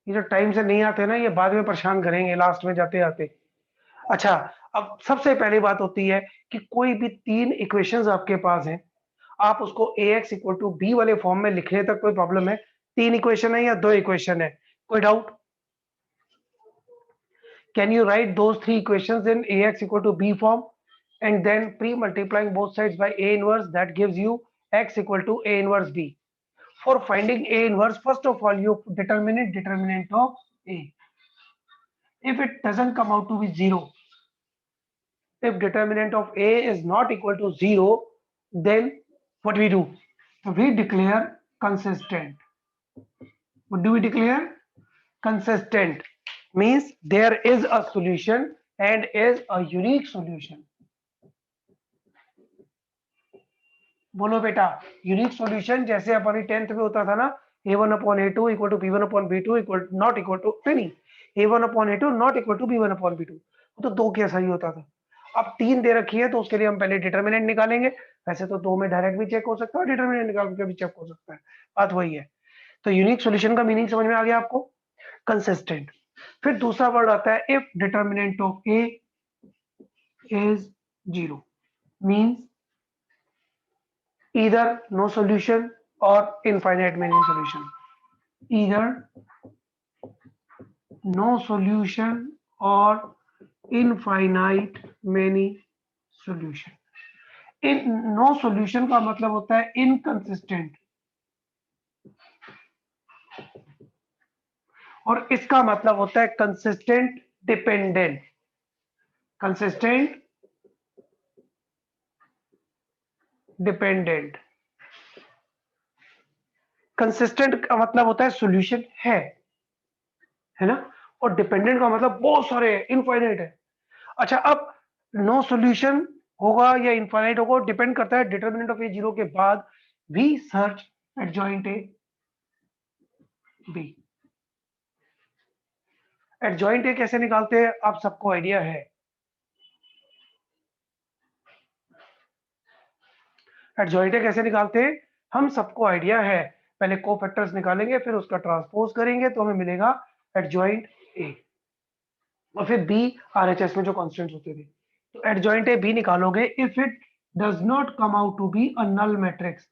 ये जो टाइम से नहीं आते ना, ये बाद में परेशान करेंगे लास्ट में जाते जाते। अच्छा, अब सबसे पहली बात होती है कि कोई भी 3 इक्वेशंस आपके पास हैं, आप उसको ax इक्वल टू बी वाले फॉर्म में लिखने तक कोई प्रॉब्लम है? 3 इक्वेशन है या 2 इक्वेशन है? कोई doubt? Can you write those 3 equations in ax equal to b form and then pre-multiplying both sides by a inverse, that gives you x equal to a inverse b. For finding a inverse, first of all you determine determinant of a. If it doesn't come out to be 0, if determinant of a is not equal to 0, then what we do? We declare consistent. What do we declare? Consistent means there is a solution and is a unique solution. बोलो बेटा, unique solution जैसे अपनी 10th में होता था ना, a1/a2 equal to b1/b2 equal not equal to नहीं, a1/a2 not equal to b1/b2, वो तो 2 के सही होता था। अब 3 दे रखी है तो उसके लिए हम पहले डिटर्मिनेंट निकालेंगे। वैसे तो 2 में डायरेक्ट भी चेक हो सकता है, डिटर्मिनेंट निकाल के भी चेक हो सकता है, बात वही है। तो यूनिक सॉल्यूशन का मीनिंग समझ में आ गया आपको? कंसिस्टेंट। फिर दूसरा वर्ड आता है if determinant of A is 0, means either no solution or infinite many solution. Either no solution or infinite many solution. In no solution का मतलब होता है इनकंसिस्टेंट, और इसका मतलब होता है consistent dependent. Consistent dependent. Consistent का मतलब होता है सॉल्यूशन है ना, और डिपेंडेंट का मतलब बहुत सारे इनफाइनाइट है। अच्छा, अब नो सॉल्यूशन होगा या इनफाइनाइट होगा डिपेंड करता है डिटर्मिनेंट ऑफ ए 0 के बाद we search adjoint A B. Adjoint A कैसे निकालते हैं आप सबको आइडिया है? एडजॉइंट ए कैसे निकालते हैं हम सबको आइडिया है। पहले कोफैक्टर्स निकालेंगे, फिर उसका ट्रांसपोज करेंगे तो हमें मिलेगा एडजॉइंट ए, और फिर बी आरएचएस में जो कांस्टेंट्स होते थे। तो एडजॉइंट ए बी निकालोगे if it does not come out to be a null matrix.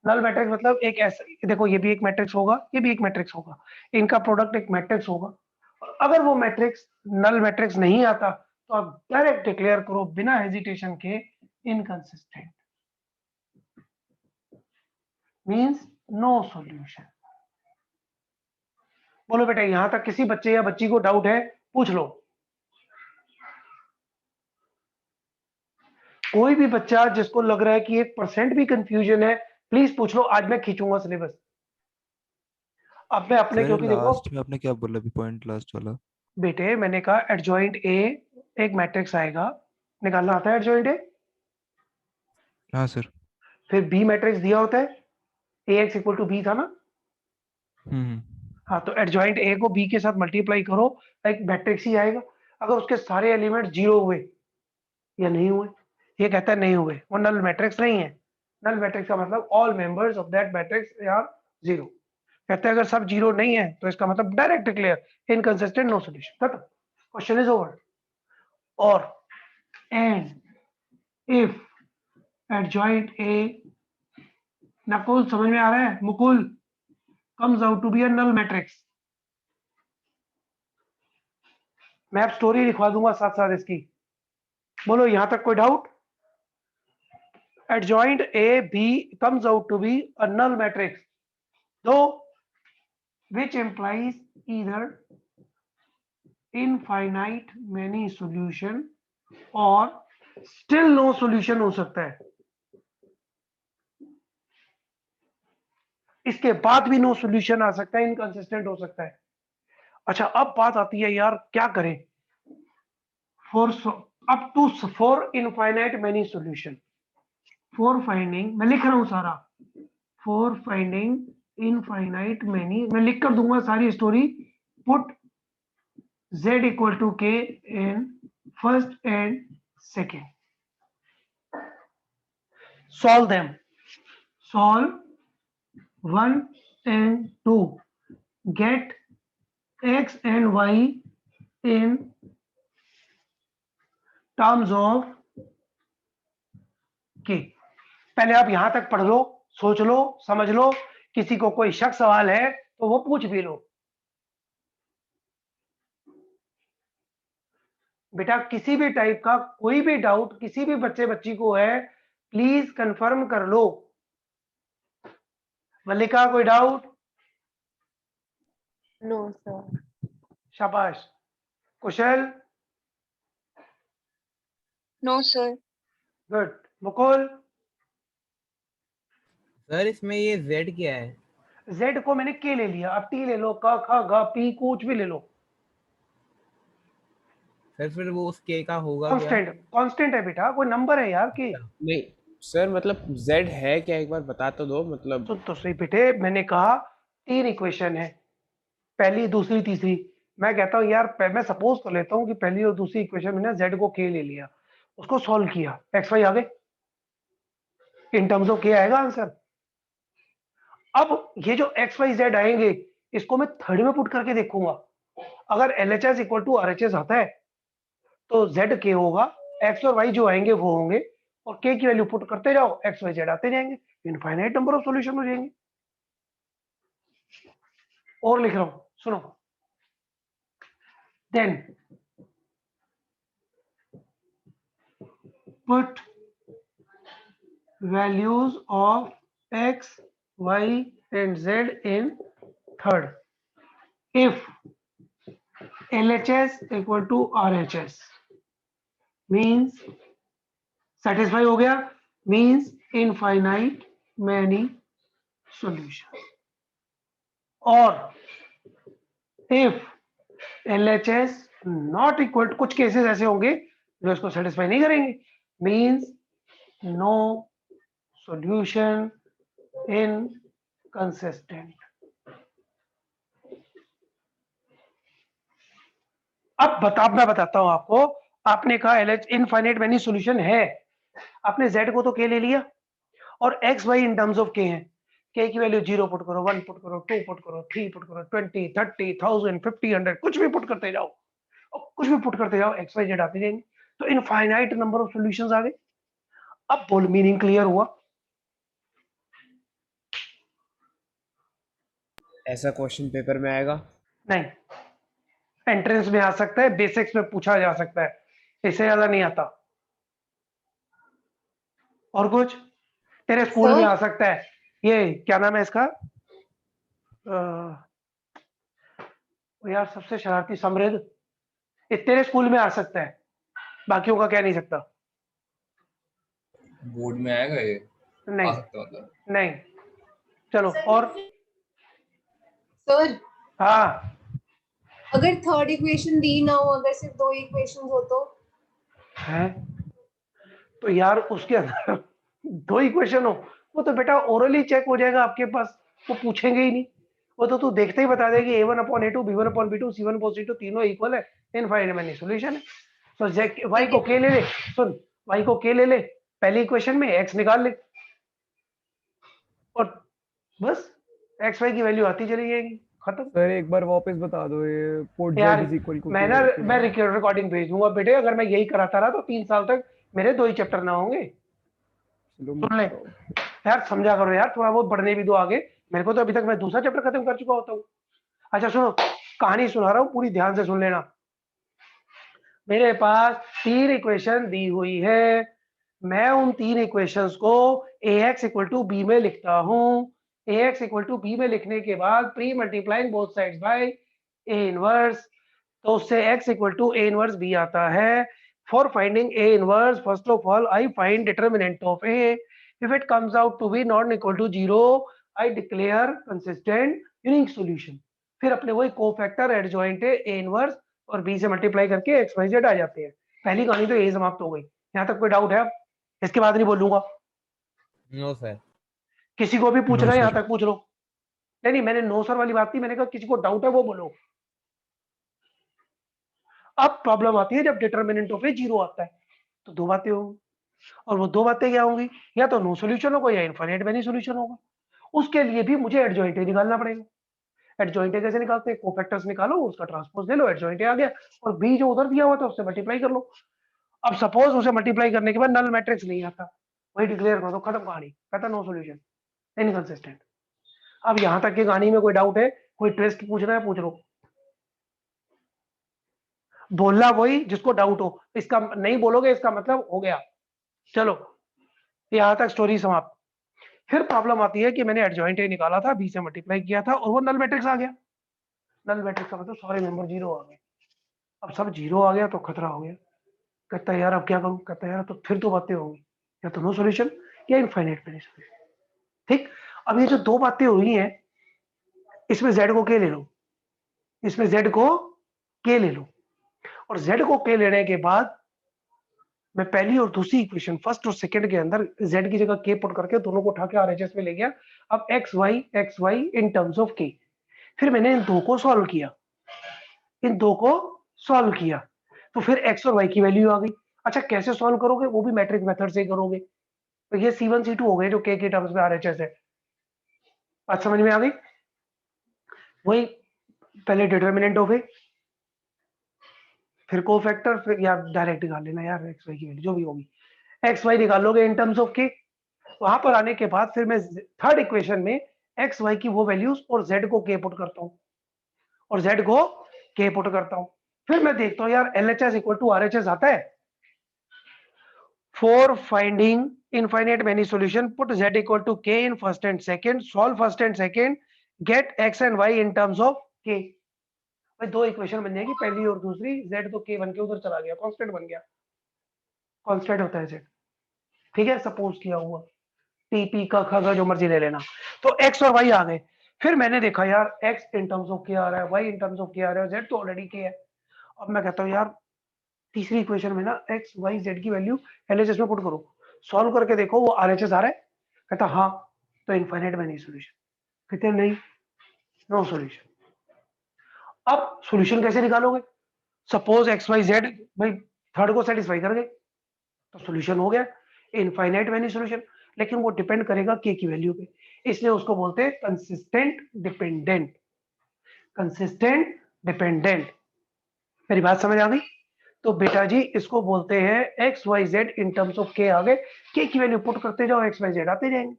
Null matrix मतलब एक ऐसा, देखो ये भी एक मैट्रिक्स होगा, ये भी एक मैट्रिक्स होगा, इनका प्रोडक्ट एक मैट्रिक्स होगा। और अगर वो मैट्रिक्स नल मैट्रिक्स नहीं आता तो आप डायरेक्ट डिक्लेयर करो बिना हेजिटेशन के इनकंसिस्टेंट, मींस नो सॉल्यूशन। बोलो बेटा, यहां तक किसी बच्चे या बच्ची को डाउट है? पूछ लो। कोई भी बच्चा जिसको लग रहा है कि 1% भी कंफ्यूजन है, प्लीज पूछ लो, आज मैं खींचूंगा सिलेबस। अब मैं अपने, सर क्योंकि देखो लास्ट में आपने क्या बोला अभी, पॉइंट लास्ट वाला? बेटे, मैंने कहा एडजॉइंट ए एक मैट्रिक्स आएगा, निकालना आता है एडजॉइंट ए। हाँ सर। फिर बी मैट्रिक्स दिया होता है, ए एक्स इक्वल टू बी था ना। हम्म। हाँ, तो एडजॉइंट ए को बी के साथ मल्टीप्लाई करो, एक मैट्रिक्स ही आएगा। अगर उसके सारे एलिमेंट 0 हुए या नहीं हुए, ये कहता है नहीं हुए, वो नल मैट्रिक्स नहीं है। नल मैट्रिक्स का मतलब all members of that matrix are 0। कहते हैं अगर सब 0 नहीं है तो इसका मतलब direct declare inconsistent, no solution, खत्म, क्वेश्चन इज ओवर। और and if adjoint A, Nakul समझ में आ रहा है? Mukul, comes out to be a null matrix। मैं अब स्टोरी लिखवा दूंगा साथ साथ इसकी। बोलो, यहां तक कोई doubt? adjoint a b comes out to be a null matrix, though which implies either infinite many solution or still no solution हो सकता है, इसके बाद भी नो सॉल्यूशन आ सकता है, इनकंसिस्टेंट हो सकता है। अच्छा, अब बात आती है यार क्या करें for up to for infinite many solution. For finding, मैं लिख रहा हूं सारा, फॉर फाइंडिंग इनफाइनाइट मेनी, मैं लिख कर दूंगा सारी story. Put z equal to k in first and second, solve them, solve 1 and 2, get x and y in terms of k। पहले आप यहां तक पढ़ लो, सोच लो, समझ लो, किसी को कोई शक सवाल है तो वो पूछ भी लो। बेटा किसी भी टाइप का कोई भी डाउट किसी भी बच्चे बच्ची को है, प्लीज कंफर्म कर लो। मल्लिका कोई डाउट? No sir. शाबाश। Kushal? No sir. Good. Mukul? Sir इसमें ये Z क्या है? Z को मैंने K ले लिया, अब T ले लो, क ख ग पी कुछ भी ले लो। सर फिर वो उस K का होगा क्या? कांस्टेंट, कांस्टेंट है बेटा, कोई नंबर है यार K। नहीं सर, मतलब Z है क्या, एक बार बता तो दो। मतलब तो सही बेटे, मैंने कहा 3 इक्वेशन है, पहली दूसरी तीसरी। मैं कहता हूँ यार मैं सपोज कर लेता हूँ कि पहली और दूसरी इक्वेशन में ना Z को K ले लिया, उसको सॉल्व किया, एक्स वाई आ गए, इन टर्म्स ऑफ K आएगा आंसर। अब ये जो एक्स वाई जेड आएंगे इसको मैं थर्ड में पुट करके देखूंगा। अगर LHS इक्वल टू RHS आता है तो Z K होगा, एक्स और वाई जो आएंगे वो होंगे, और K की वैल्यू पुट करते जाओ, एक्स वाई जेड आते जाएंगे, इनफाइनाइट नंबर ऑफ सॉल्यूशन हो जाएंगे। और लिख रहा हूं, सुनो। Then put values of x, y and z in third if LHS equal to RHS means satisfy हो गया, means infinite many solutions, और if LHS not equal to, कुछ केसेस ऐसे होंगे जो इसको सेटिस्फाई नहीं करेंगे, means no solution inconsistent। अब मैं बताता हूं आपको। आपने कहा LH इनफाइनाइट मेनी सॉल्यूशन है, आपने Z को तो K ले लिया, और X Y in terms of K है। K की वैल्यू 0 पुट करो, 1 पुट करो, 2 पुट करो, 3 पुट करो, 20 30 1000 50 100 कुछ भी पुट करते जाओ, और कुछ भी पुट करते जाओ, एक्स वाई जेड आते जाएंगे, तो इनफाइनाइट नंबर ऑफ सॉल्यूशंस आ गए। अब बोल, मीनिंग क्लियर हुआ? ऐसा क्वेश्चन पेपर में आएगा? नहीं, एंट्रेंस में आ सकता है, बेसिक्स में पूछा जा सकता है, इससे ज्यादा नहीं आता। और कुछ तेरे स्कूल में आ सकता है, ये क्या नाम है इसका, यार सबसे शरारती समृद्ध, ये तेरे स्कूल में आ सकता है, बाकियों का कह नहीं सकता। बोर्ड में आएगा ये? नहीं आ सकता मतलब? नहीं, चलो और। सर हाँ, अगर थर्ड इक्वेशन दी ना हो, अगर सिर्फ 2 इक्वेशंस हो तो? है तो यार उसके अंदर 2 इक्वेशन हो, वो तो बेटा ओरली चेक हो जाएगा आपके पास, वो पूछेंगे ही नहीं, वो तो तू देखते ही बता देगी A1/A2 B1/B2 C1/C2 तीनों इक्वल है, इनफाइनाइट मेनी सॉल्यूशन है। तो वाई को के ले ले, सुन, वाई को के ले ले, पहली इक्वेशन में एक्स निकाल ले, और बस एक्स वाई की वैल्यू आती चली जाएगी, खत्म। सर एक बार वापस बता दो, ये पोर्ट यार जेड इज इक्वल टू मैं ना मैं रिकॉर्डिंग भेज दूंगा बेटे, अगर मैं यही कराता रहा तो 3 साल तक मेरे 2 ही चैप्टर ना होंगे। सुन ले यार, समझा करो यार, थोड़ा बहुत बढ़ने भी दो आगे, मेरे को तो अभी तक मैं दूसरा चैप्टर खत्म कर चुका होता हूँ। अच्छा सुनो, कहानी सुना रहा हूँ, पूरी ध्यान से सुन लेना। मेरे पास 3 इक्वेशन दी हुई है, मैं उन 3 इक्वेशंस को Ax इक्वल टू बी में लिखता हूँ। Ax इक्वल टू बी में लिखने के बाद pre multiplying both sides by A inverse, तो उससे x equal to A inverse b आता है। For finding A inverse, first of all I find determinant of A, if it comes out to be not equal to 0 I declare consistent unique solution. फिर अपने वही cofactor adjoint है A inverse और b से multiply करके x y z आ जाते हैं। पहली कहानी तो यही समाप्त हो गई। यहाँ तक कोई डाउट है? इसके बाद नहीं बोलूंगा। No sir. किसी को भी पूछना No, है यहाँ sir. तक पूछ लो। नहीं, मैंने नो सर वाली बात नहीं, मैंने कहा किसी को डाउट है वो बोलो। अब प्रॉब्लम आती है जब डिटर्मिनेंट ऑफ ए 0 आता है, तो 2 बातें होंगी, और वो 2 बातें क्या होंगी, या तो नो सॉल्यूशन होगा या इनफाइनाइट मेनी सॉल्यूशन होगा। उसके लिए भी मुझे एडजॉइंट निकालना पड़ेगा। एडजॉइंट ए कैसे निकालते हैं, कोफैक्टर्स निकालो, उसका ट्रांसपोज ले लो, एडजॉइंट ए आ गया, और बी जो उधर दिया हुआ था उससे मल्टीप्लाई कर लो। अब सपोज उसे मल्टीप्लाई करने के बाद नल मैट्रिक्स नहीं आता, वही डिक्लेयर कर दो, खत्म कहानी, कहता नो सॉल्यूशन, इनकंसिस्टेंट। अब यहां तक की कहानी में कोई डाउट है, कोई ट्विस्ट पूछ रहा है, पूछ लो। बोलना वही जिसको डाउट हो, इसका नहीं बोलोगे इसका मतलब हो गया। चलो यहां तक स्टोरी समाप्त। फिर प्रॉब्लम आती है कि मैंने एडजॉइंट ए निकाला था, बी से मल्टीप्लाई किया था और वो नल मैट्रिक्स आ गया। नल मैट्रिक्स का मतलब सारे मेंबर जीरो आ गए। अब सब जीरो आ गया तो खतरा हो गया। कहता है यार अब क्या करूं, कहता है यार तो फिर दो बातें होंगी, या तो नो सॉल्यूशन या इनफाइनाइट मेनी सॉल्यूशन। ठीक, अब ये जो दो बातें हुई हैं, इसमें जेड को के ले लो, इसमें जेड को के ले लो, और जेड को के लेने के बाद मैं पहली और दूसरी इक्वेशन फर्स्ट और सेकंड के अंदर z की जगह k पुट करके दोनों को उठा के RHS में ले गया। अब x y in terms of k, फिर मैंने इन दो को सॉल्व किया, इन दो को सॉल्व किया, तो फिर x और y की वैल्यू आ गई। अच्छा कैसे सॉल्व करोगे, वो भी मैट्रिक मेथड से ही करोगे। तो ये C1 C2 हो गए जो k के टर्म्स में RHS है। बात समझ में आ गई? वही पहले डिटर्मिनेंट हो गए, फिर कोफैक्टर, फिर या डायरेक्ट निकाल लेना यार एक्स वाई की वैल्यू जो भी होगी, एक्स वाई निकाल लोगे इन टर्म्स ऑफ के। वहां पर आने के बाद फिर मैं थर्ड इक्वेशन में एक्स वाई की वो वैल्यूज और जेड को के पुट करता हूँ, और जेड को के पुट करता हूँ। फिर मैं देखता हूँ यार LHS इक्वल टू RHS आता है। For finding infinite many solution put z equal to k in first and second, solve first and second, get x and y in terms of k। भाई दो इक्वेशन बन जाएगी, पहली और दूसरी, z तो k बन के उधर चला गया, कांस्टेंट बन गया, कांस्टेंट होता है z। ठीक है, सपोज किया हुआ टीपी का खा जो मर्जी ले लेना। तो x और y आ गए। फिर मैंने देखा यार x in terms of k आ रहा है, y in terms of k आ रहा है, z तो ऑलरेडी k है। अब मैं कहता हूँ यार तीसरी इक्वेशन में ना x y z की वैल्यू LHS में पुट करो, सॉल्व करके देखो वो RHS आ रहा है। कहता हाँ, तो इनफाइनाइट में नहीं सॉल्यूशन, कहते नहीं, नो सॉल्यूशन। अब सॉल्यूशन कैसे निकालोगे, सपोज एक्स वाई जेड भाई थर्ड को सेटिस्फाई कर गए तो सॉल्यूशन हो गया, इनफाइनाइट मैनी सॉल्यूशन। लेकिन वो डिपेंड करेगा के की वैल्यू पे, इसलिए उसको बोलते हैं कंसिस्टेंट डिपेंडेंट, कंसिस्टेंट डिपेंडेंट। मेरी बात समझ आ गई? तो बेटा जी इसको बोलते हैं X Y Z in terms of K आ गए, के की वैल्यू पुट करते जाओ, एक्स वाई जेड आते जाएंगे,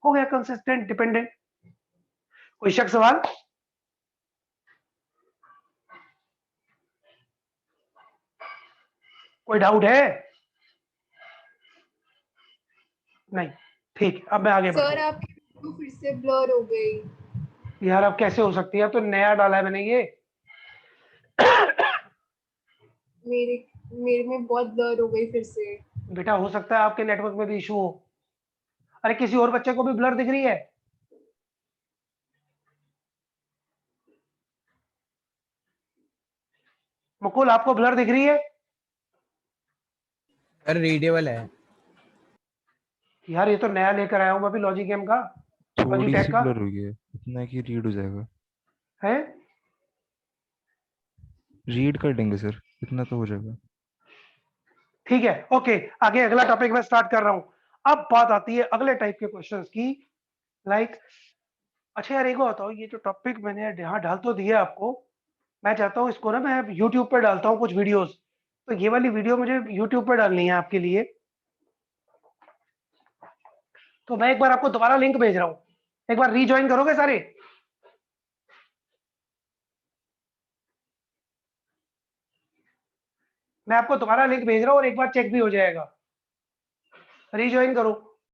हो गया कंसिस्टेंट डिपेंडेंट। कोई शक सवाल? कोई डाउट है? नहीं, ठीक, अब मैं आगे सर बढ़ता हूं। आपकी वीडियो फिर से ब्लर हो गई। यार अब कैसे हो सकती है, अब तो नया डाला है मैंने ये। मेरे मेरे में बहुत ब्लर हो गई फिर से। बेटा हो सकता है आपके नेटवर्क में भी इशू हो। अरे किसी और बच्चे को भी ब्लर दिख रही है? मुकुल आपको ब्लर दिख रही है? सर रीडेबल है। यार ये तो नया लेकर आया हूं मैं भी लॉजिक गेम का, थोड़ी लॉजिटेक सी का ब्लर हो गई है, इतना कि रीड हो जाएगा। है। रीड कर देंगे सर, इतना तो हो जाएगा। ठीक है, ओके, आगे अगला टॉपिक मैं स्टार्ट कर रहा हूं। अब बात आती है अगले टाइप के क्वेश्चंस की, लाइक अच्छा यार एक बात बताओ, ये जो टॉपिक मैंने यहाँ डाल तो दिया आपको, मैं चाहता हूँ इसको ना मैं यूट्यूब पर डालता हूँ कुछ वीडियोस, तो ये वाली वीडियो मुझे यूट्यूब पर डालनी है आपके लिए। तो मैं एक बार आपको दोबारा लिंक भेज रहा हूँ, एक बार रीज्वाइन करोगे सारे? मैं आपको दोबारा लिंक भेज रहा हूँ और एक बार चेक भी हो जाएगा, रीज्वाइन करो।